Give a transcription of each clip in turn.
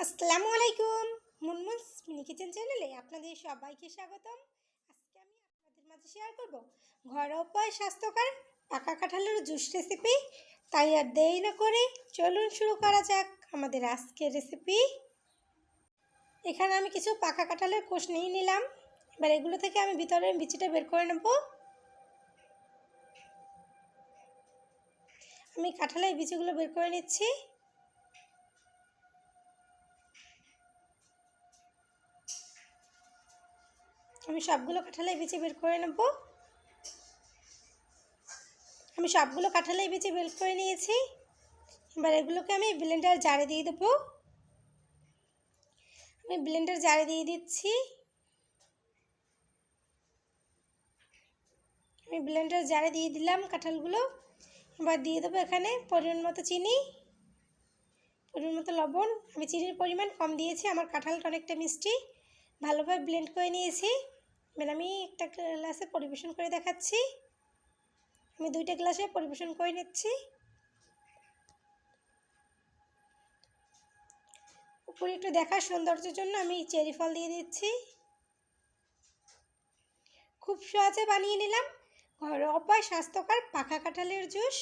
আসসালামু আলাইকুম। মুনমুনস mini kitchen চ্যানেলে আপনাদের সবাইকে স্বাগতম। আজকে আমি আপনাদের মাঝে শেয়ার করব ঘরোয়া উপায়ে স্বাস্থ্যকর পাকা কাঁঠালের জুস রেসিপি। তাই আর দেরি না করে চলুন শুরু করা যাক আমাদের আজকের রেসিপি। এখানে আমি কিছু পাকা কাঁঠালের কোষ নিয়ে নিলাম। এবার এগুলো থেকে আমি ভিতরের বিচিটা বের করে নেব। আমি কাঁঠালের বিচিগুলো বের করে নিচ্ছি। আমি সবগুলো কাঁঠালের বিচি বের করে নেব। আমি সবগুলো কাঁঠালের বিচি বের করে নিয়েছি। এবার এগুলোকে আমি ব্লেন্ডার জারে দিয়ে দেবো। আমি ব্লেন্ডার জারে দিয়ে দিচ্ছি। আমি ব্লেন্ডার জারে দিয়ে দিলাম কাঁঠালগুলো। এবার দিয়ে দেবো এখানে পরিমাণ মতো চিনি, পরিমাণ মতো লবণ। আমি চিনির পরিমাণ কম দিয়েছি, আমার কাঁঠালটা অনেকটা মিষ্টি। ভালোভাবে ব্লেন্ড করে নিয়েছি। এবার আমি একটা গ্লাসে পরিবেশন করে দেখাচ্ছি। আমি 2টা গ্লাসে পরিবেশন করে নিচ্ছি। উপরে একটু দেখার সৌন্দর্যের জন্য আমি চেরি ফল দিয়ে দিচ্ছি। খুব সহজে বানিয়ে নিলাম ঘরোয়া উপায়ে স্বাস্থ্যকর পাকা কাঁঠালের জুস।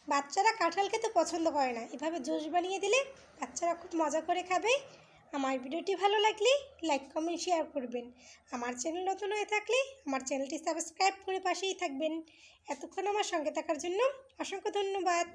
বাচ্চারা কাঁঠাল খেতে পছন্দ করে না, এভাবে জুস বানিয়ে দিলে বাচ্চারা খুব মজা করে খাবে। আমার ভিডিওটি ভালো লাগলে লাইক কমেন্ট শেয়ার করবেন। আমার চ্যানেল নতুন হয়ে থাকলে আমার চ্যানেলটি সাবস্ক্রাইব করে পাশেই থাকবেন। এতক্ষণ আমার সঙ্গে থাকার জন্য অসংখ্য ধন্যবাদ।